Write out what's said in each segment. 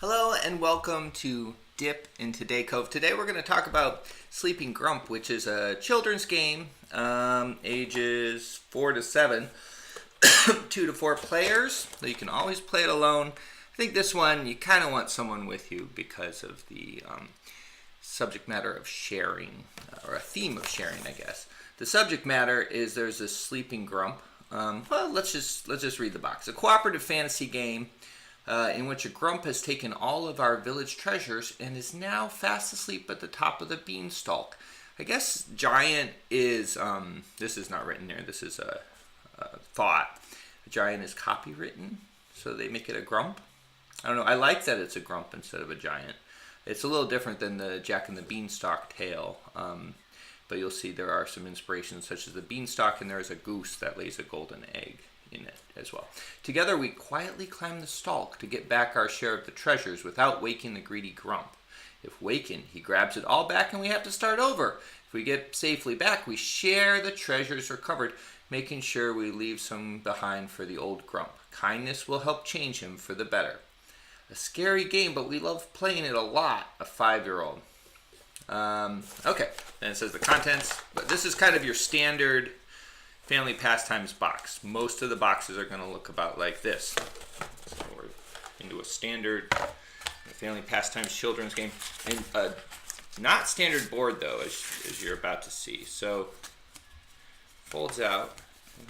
Hello and welcome to Dip into Deacove. Today we're going to talk about Sleeping Grump, which is a children's game, ages 4 to 7, 2 to 4 players. So you can always play it alone. I think this one you kind of want someone with you because of the subject matter of sharing, or a theme of sharing, I guess. The subject matter is there's this Sleeping Grump. Let's just read the box. A cooperative fantasy game in which a grump has taken all of our village treasures and is now fast asleep at the top of the beanstalk. I guess giant is, this is not written there, this is a thought. A giant is copywritten, so they make it a grump. I don't know, I like that it's a grump instead of a giant. It's a little different than the Jack and the Beanstalk tale, but you'll see there are some inspirations such as the beanstalk, and there's a goose that lays a golden egg in it as well. Together we quietly climb the stalk to get back our share of the treasures without waking the greedy grump. If wakened, he grabs it all back and we have to start over. If we get safely back, we share the treasures recovered, making sure we leave some behind for the old grump. Kindness will help change him for the better. A scary game, but we love playing it a lot. A 5-year-old. Okay, and it says the contents, but this is kind of your standard family pastimes box. Most of the boxes are going to look about like this. So we're into a standard family pastimes children's game, and not standard board though, as you're about to see. So folds out.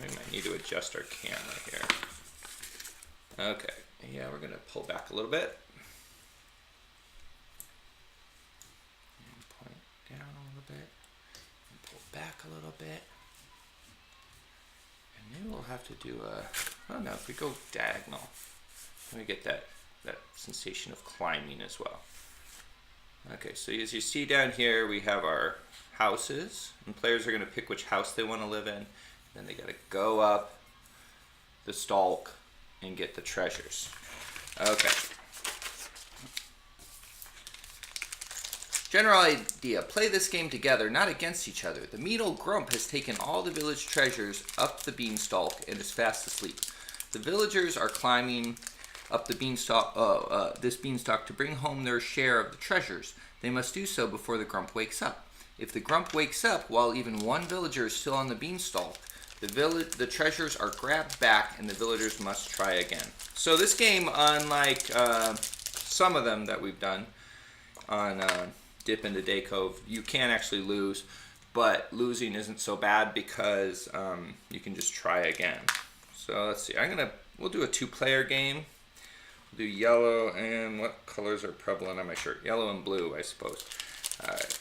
We might need to adjust our camera here. Okay, yeah, we're going to pull back a little bit. And point down a little bit. And pull back a little bit. Maybe we'll have to do I don't know, if we go diagonal, we get that sensation of climbing as well. Okay, so as you see down here, we have our houses, and players are going to pick which house they want to live in. Then they got to go up the stalk and get the treasures. Okay. General idea, play this game together, not against each other. The mean old grump has taken all the village treasures up the beanstalk and is fast asleep. The villagers are climbing up the beanstalk, this beanstalk to bring home their share of the treasures. They must do so before the grump wakes up. If the grump wakes up while even one villager is still on the beanstalk, the treasures are grabbed back and the villagers must try again. So this game, unlike some of them that we've done on Dip into Deacove, you can actually lose, but losing isn't so bad because you can just try again. So let's see, we'll do a 2-player game. We'll do yellow, and what colors are prevalent on my shirt? Yellow and blue, I suppose. Alright,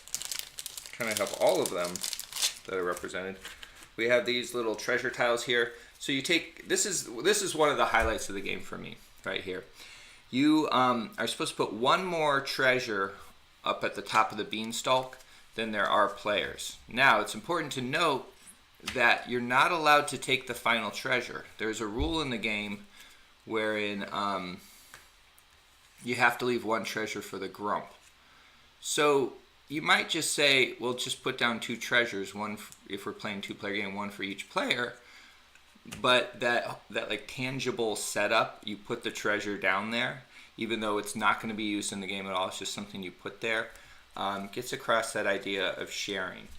kind of have all of them that are represented. We have these little treasure tiles here. So you take, this is one of the highlights of the game for me, right here. You are supposed to put one more treasure up at the top of the beanstalk than there are players. Now, it's important to note that you're not allowed to take the final treasure. There's a rule in the game wherein you have to leave one treasure for the grump. So you might just say, well, just put down 2 treasures, one if we're playing 2-player game, one for each player. But that like tangible setup, you put the treasure down there, even though it's not going to be used in the game at all, it's just something you put there, gets across that idea of sharing.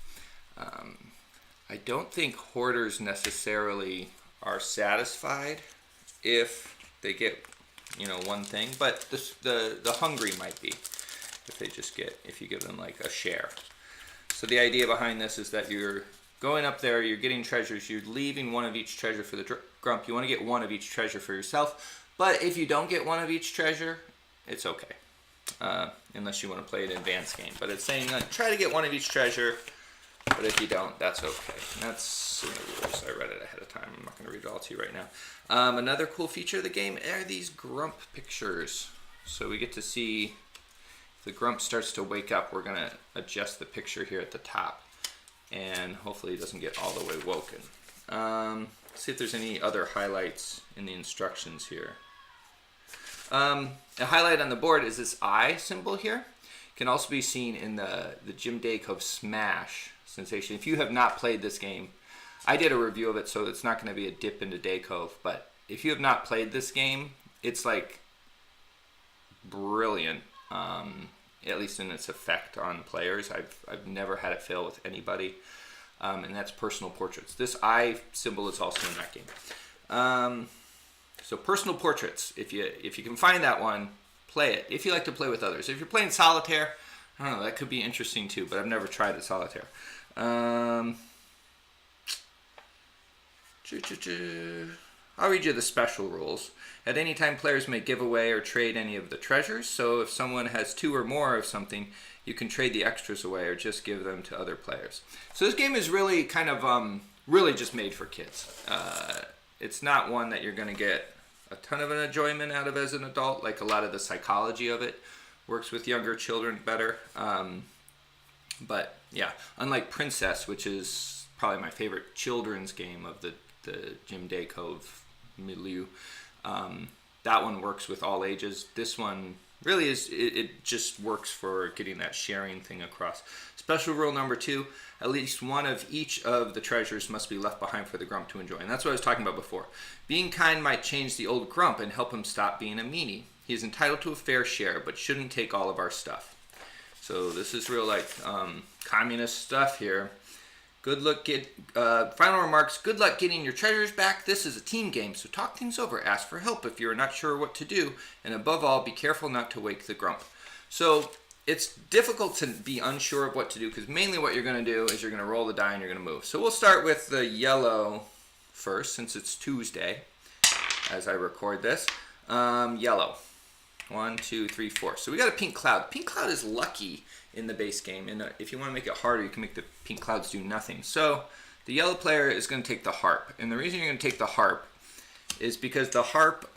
I don't think hoarders necessarily are satisfied if they get, one thing, but the hungry might be if you give them like a share. So the idea behind this is that you're going up there, you're getting treasures, you're leaving one of each treasure for the grump. You want to get one of each treasure for yourself. But if you don't get one of each treasure, it's okay. Unless you want to play an advanced game. But it's saying try to get one of each treasure, but if you don't, that's okay. And that's in the rules. I read it ahead of time. I'm not going to read it all to you right now. Another cool feature of the game are these grump pictures. So we get to see if the grump starts to wake up. We're going to adjust the picture here at the top. And hopefully it doesn't get all the way woken. See if there's any other highlights in the instructions here. A highlight on the board is this eye symbol here. It can also be seen in the Jim Deacove Smash sensation. If you have not played this game, I did a review of it, so it's not going to be a dip into Deacove, but if you have not played this game, it's like brilliant, at least in its effect on players. I've never had it fail with anybody, and that's personal portraits. This eye symbol is also in that game. So personal portraits, if you can find that one, play it. If you like to play with others. If you're playing solitaire, I don't know, that could be interesting too, but I've never tried it solitaire. I'll read you the special rules. At any time, players may give away or trade any of the treasures. So if someone has 2 or more of something, you can trade the extras away or just give them to other players. So this game is really kind of really just made for kids. It's not one that you're going to get a ton of an enjoyment out of as an adult. Like, a lot of the psychology of it works with younger children better. But yeah, unlike Princess, which is probably my favorite children's game of the Jim Deacove milieu, that one works with all ages. This one really is, it just works for getting that sharing thing across. Special rule number 2, at least one of each of the treasures must be left behind for the Grump to enjoy. And that's what I was talking about before. Being kind might change the old Grump and help him stop being a meanie. He is entitled to a fair share, but shouldn't take all of our stuff. So this is real, like, communist stuff here. Good luck final remarks. Good luck getting your treasures back. This is a team game, so talk things over. Ask for help if you're not sure what to do. And above all, be careful not to wake the Grump. So it's difficult to be unsure of what to do, because mainly what you're going to do is you're going to roll the die and you're going to move. So we'll start with the yellow first, since it's Tuesday as I record this. Yellow. 1, 2, 3, 4. So we got a pink cloud. Pink cloud is lucky in the base game, and if you want to make it harder, you can make the pink clouds do nothing. So the yellow player is going to take the harp, and the reason you're going to take the harp is because the harp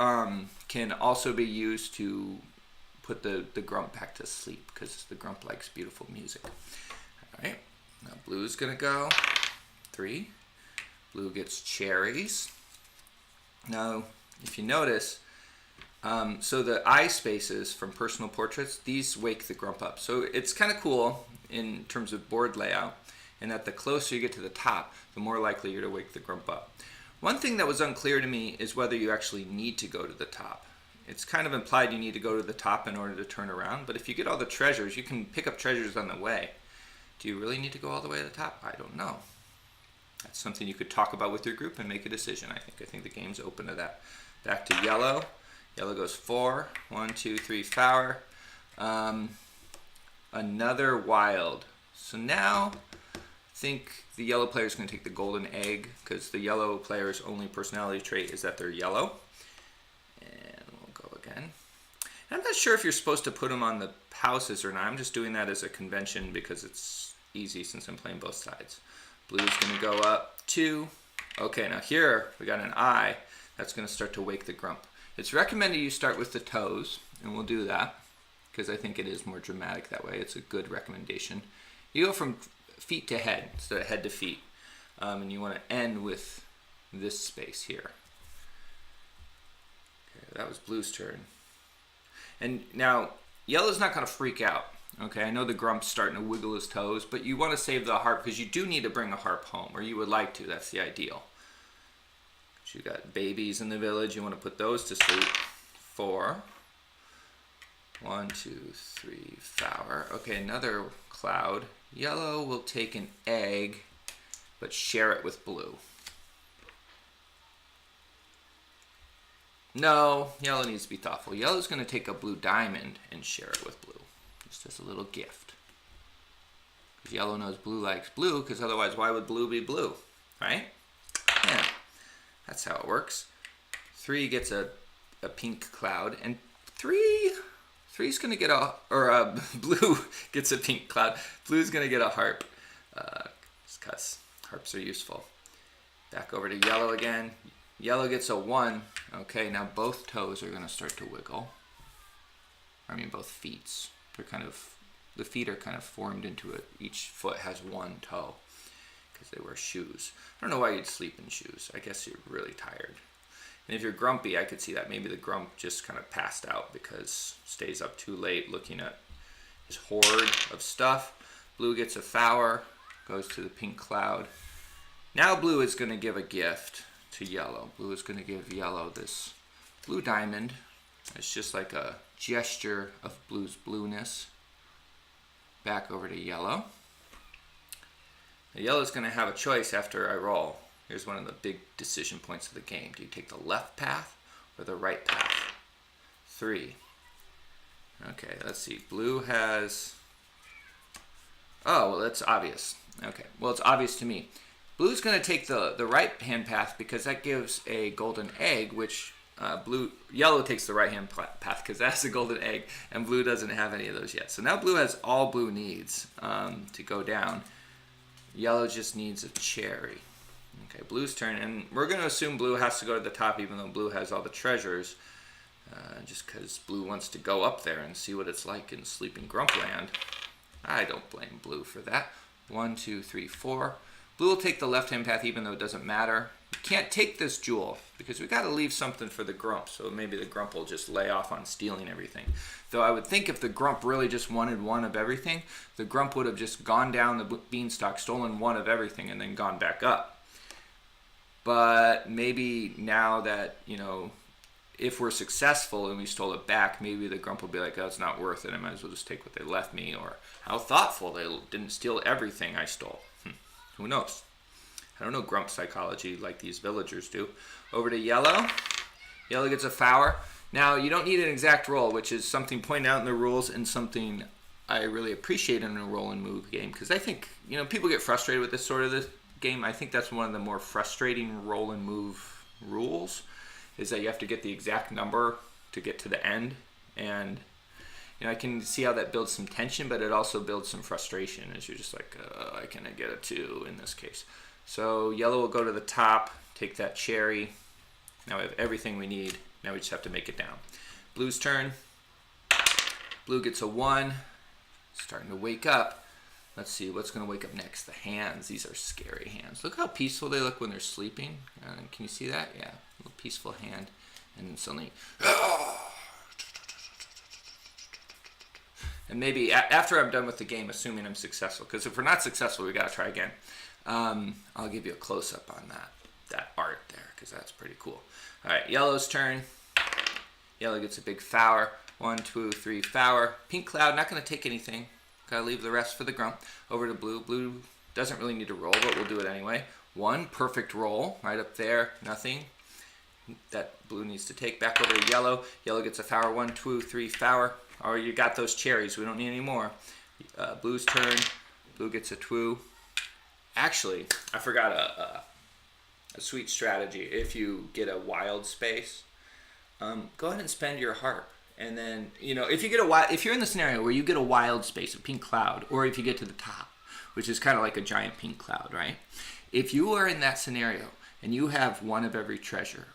can also be used to put the Grump back to sleep, because the Grump likes beautiful music. All right, now blue's going to go 3. Blue gets cherries. Now, if you notice, so the eye spaces from personal portraits, these wake the Grump up. So it's kind of cool in terms of board layout, and that the closer you get to the top, the more likely you're to wake the Grump up. One thing that was unclear to me is whether you actually need to go to the top. It's kind of implied you need to go to the top in order to turn around, but if you get all the treasures, you can pick up treasures on the way. Do you really need to go all the way to the top? I don't know. That's something you could talk about with your group and make a decision, I think. I think the game's open to that. Back to yellow. Yellow goes 4. 1, 2, 3, flower. Another wild. So now I think the yellow player is going to take the golden egg, because the yellow player's only personality trait is that they're yellow. And we'll go again. And I'm not sure if you're supposed to put them on the houses or not. I'm just doing that as a convention because it's easy since I'm playing both sides. Blue's going to go up 2. Okay, now here we got an eye. That's going to start to wake the Grump. It's recommended you start with the toes, and we'll do that because I think it is more dramatic that way. It's a good recommendation. You go from feet to head instead of head to feet, and you want to end with this space here. Okay, that was blue's turn. And now yellow's not going to freak out. Okay, I know the Grump's starting to wiggle his toes, but you want to save the harp because you do need to bring a harp home, or you would like to. That's the ideal. You got babies in the village. You want to put those to sleep. 4. 1, 2, 3, flower. Okay, another cloud. Yellow will take an egg, but share it with blue. No, yellow needs to be thoughtful. Yellow's going to take a blue diamond and share it with blue, just as a little gift. Because yellow knows blue likes blue, because otherwise why would blue be blue, right? Yeah. That's how it works. 3 gets a pink cloud, and three's gonna get blue gets a pink cloud. Blue's gonna get a harp, just cause harps are useful. Back over to yellow again. Yellow gets a 1. Okay, now both toes are gonna start to wiggle. I mean, both feet. The feet are kind of formed into it. Each foot has 1 toe, because they wear shoes. I don't know why you'd sleep in shoes. I guess you're really tired. And if you're grumpy, I could see that. Maybe the Grump just kind of passed out because stays up too late looking at his hoard of stuff. Blue gets a flower, goes to the pink cloud. Now blue is going to give a gift to yellow. Blue is going to give yellow this blue diamond, It's just like a gesture of blue's blueness. Back over to yellow. The yellow's going to have a choice after I roll. Here's one of the big decision points of the game. Do you take the left path or the right path? 3. Okay, let's see. Blue has... Oh, well, that's obvious. Okay, well, it's obvious to me. Blue's going to take the right-hand path because that gives a golden egg, which yellow takes the right-hand path because that's a golden egg, and blue doesn't have any of those yet. So now blue has all blue needs to go down. Yellow just needs a cherry. Okay, blue's turn, and we're going to assume blue has to go to the top even though blue has all the treasures, just because blue wants to go up there and see what it's like in Sleeping Grump Land. I don't blame blue for that. 1, 2, 3, 4. Blue will take the left-hand path even though it doesn't matter. We can't take this jewel because we got to leave something for the Grump, so maybe the Grump will just lay off on stealing everything. Though I would think if the Grump really just wanted one of everything, the Grump would have just gone down the beanstalk, stolen one of everything, and then gone back up. But maybe now that, you know, if we're successful and we stole it back, maybe the Grump will be like, oh, it's not worth it. I might as well just take what they left me. Or how thoughtful, they didn't steal everything I stole. Who knows? I don't know Grump psychology like these villagers do. Over to yellow. Yellow gets a flower. Now, you don't need an exact roll, which is something pointed out in the rules and something I really appreciate in a roll and move game. Because I think, you know, people get frustrated with this sort of this game. I think that's one of the more frustrating roll and move rules, is that you have to get the exact number to get to the end. And, you know, I can see how that builds some tension, but it also builds some frustration as you're just like, I can get a 2 in this case. So yellow will go to the top, take that cherry. Now we have everything we need. Now we just have to make it down. Blue's turn. Blue gets a 1. Starting to wake up. Let's see, what's going to wake up next? The hands. These are scary hands. Look how peaceful they look when they're sleeping. Can you see that? Yeah, a little peaceful hand. And then suddenly... And maybe after I'm done with the game, assuming I'm successful, because if we're not successful, we got to try again. I'll give you a close-up on that art there, because that's pretty cool. All right, yellow's turn. Yellow gets a big flower. 1, 2, 3, flower. Pink cloud, not going to take anything. Got to leave the rest for the Grump. Over to blue. Blue doesn't really need to roll, but we'll do it anyway. 1, perfect roll, right up there, nothing. That blue needs to take. Back over to yellow. Yellow gets a flower. 1, 2, 3, flower. Oh, you got those cherries. We don't need any more. Blue's turn. Blue gets a 2. Actually, I forgot a sweet strategy. If you get a wild space, go ahead and spend your harp. And then, you know, if you're in the scenario where you get a wild space, a pink cloud, or if you get to the top, which is kind of like a giant pink cloud, right? If you are in that scenario and you have one of every treasure,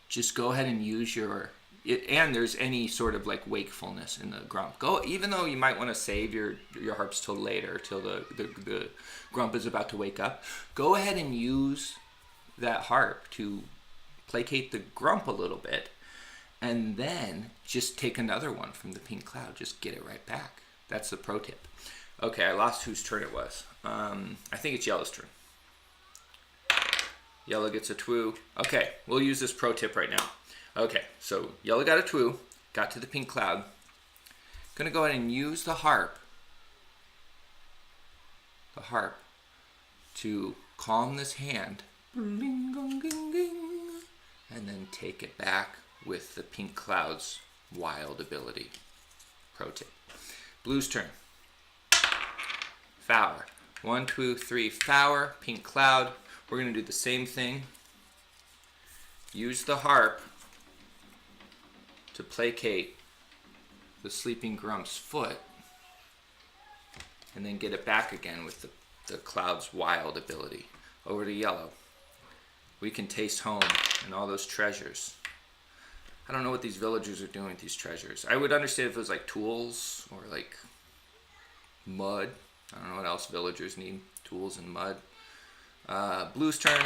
just go ahead and use and there's any sort of like wakefulness in the Grump. Even though you might want to save your harps till later, till the Grump is about to wake up, go ahead and use that harp to placate the Grump a little bit, and then just take another one from the pink cloud. Just get it right back. That's the pro tip. Okay, I lost whose turn it was. I think it's yellow's turn. Yellow gets a 2. Okay, we'll use this pro tip right now. Okay, so yellow got a 2, got to the pink cloud. Gonna go ahead and use the harp to calm this hand, and then take it back with the pink cloud's wild ability. Pro tip. Blue's turn. Flower. 1, 2, 3, flower, pink cloud. We're gonna do the same thing. Use the harp to placate the sleeping Grump's foot, and then get it back again with the cloud's wild ability. Over to yellow. We can taste home and all those treasures. I don't know what these villagers are doing with these treasures. I would understand if it was like tools or like mud. I don't know what else villagers need. Tools and mud. Blue's turn.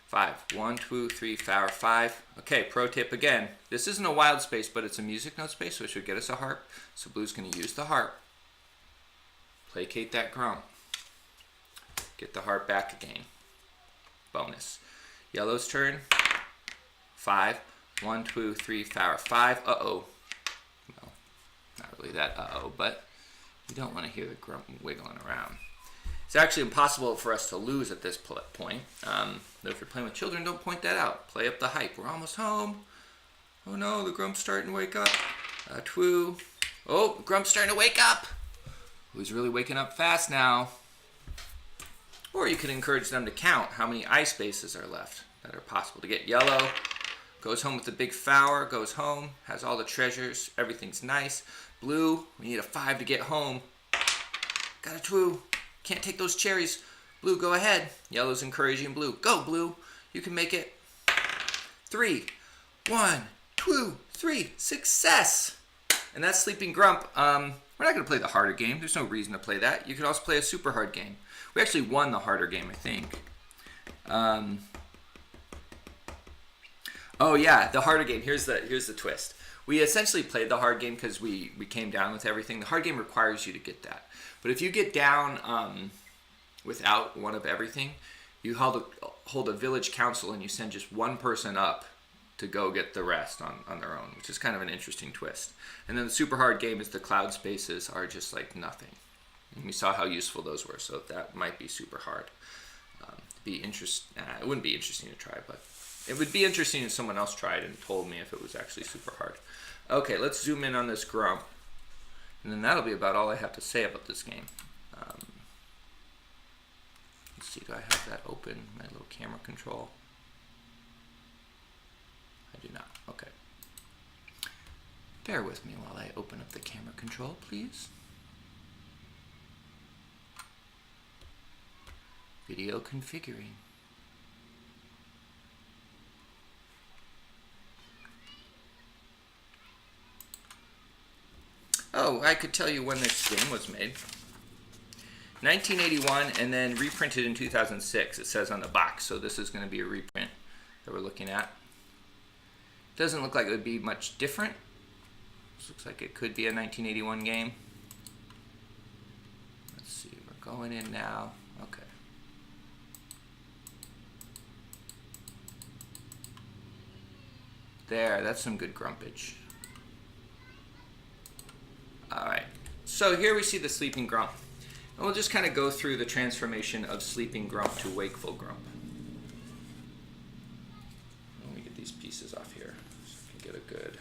5. 1, 2, 3, flower, 5. Okay, pro tip again. This isn't a wild space, but it's a music note space, which would get us a harp. So blue's going to use the harp. Placate that Grump. Get the harp back again. Bonus. Yellow's turn. 5. 1, 2, 3, 4, 5. Uh-oh. Well, not really that uh-oh, but you don't want to hear the Grump wiggling around. It's actually impossible for us to lose at this point. Though if you're playing with children, don't point that out. Play up the hype. We're almost home. Oh no, the Grump's starting to wake up. Twoo. Oh, the Grump's starting to wake up. He's really waking up fast now. Or you can encourage them to count how many eye spaces are left that are possible to get. Yellow goes home with the big flower, goes home, has all the treasures, everything's nice. Blue, we need a 5 to get home. Got a twoo. Can't take those cherries. Blue, go ahead. Yellow's encouraging blue. Go, blue. You can make it. 3. 1, 2, 3. Success! And that's Sleeping Grump. We're not going to play the harder game. There's no reason to play that. You could also play a super hard game. We actually won the harder game, I think. Oh yeah, the harder game. Here's the twist. We essentially played the hard game because we came down with everything. The hard game requires you to get that. But if you get down without one of everything, you hold a village council and you send just one person up to go get the rest on their own, which is kind of an interesting twist. And then the super hard game is the cloud spaces are just like nothing. And we saw how useful those were, so that might be super hard. It wouldn't be interesting to try, but it would be interesting if someone else tried and told me if it was actually super hard. Okay, let's zoom in on this Grump. And then that'll be about all I have to say about this game. Let's see, do I have that open, my little camera control? I do not. Okay. Bear with me while I open up the camera control, please. Video configuring. Oh, I could tell you when this game was made. 1981 and then reprinted in 2006, it says on the box. So this is going to be a reprint that we're looking at. Doesn't look like it would be much different. This looks like it could be a 1981 game. Let's see, we're going in now. Okay. There, that's some good grumpage. Alright, so here we see the Sleeping Grump. And we'll just kind of go through the transformation of Sleeping Grump to Wakeful Grump. Let me get these pieces off here so I can get a good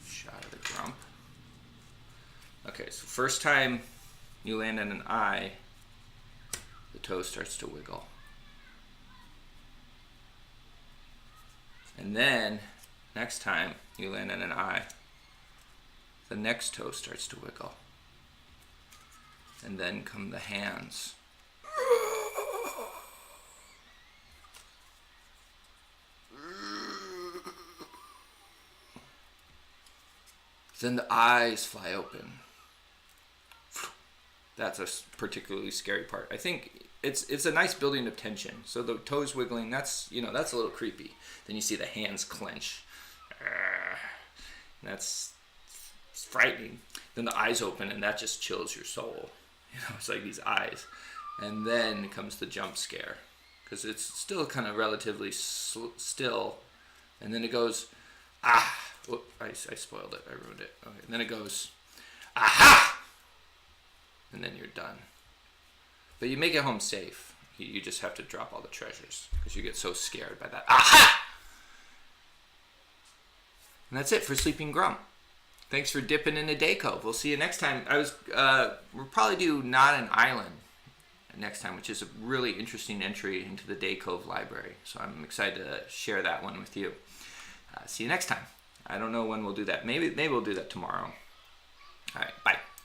shot of the Grump. Okay, so first time you land on an eye, the toe starts to wiggle. And then, next time you land on an eye, the next toe starts to wiggle. And then come the hands. Then the eyes fly open. That's a particularly scary part. I think it's a nice building of tension. So the toes wiggling, that's a little creepy. Then you see the hands clench. That's frightening. Then the eyes open and that just chills your soul. It's like these eyes. And then comes the jump scare. Because it's still kind of relatively still. And then it goes, ah. Whoop, I spoiled it. I ruined it. Okay. And then it goes, aha! And then you're done. But you make it home safe. You just have to drop all the treasures. Because you get so scared by that. Aha! And that's it for Sleeping Grump. Thanks for dipping into Deacove. We'll see you next time. We'll probably do Not an Island next time, which is a really interesting entry into the Deacove library. So I'm excited to share that one with you. See you next time. I don't know when we'll do that. Maybe we'll do that tomorrow. All right, bye.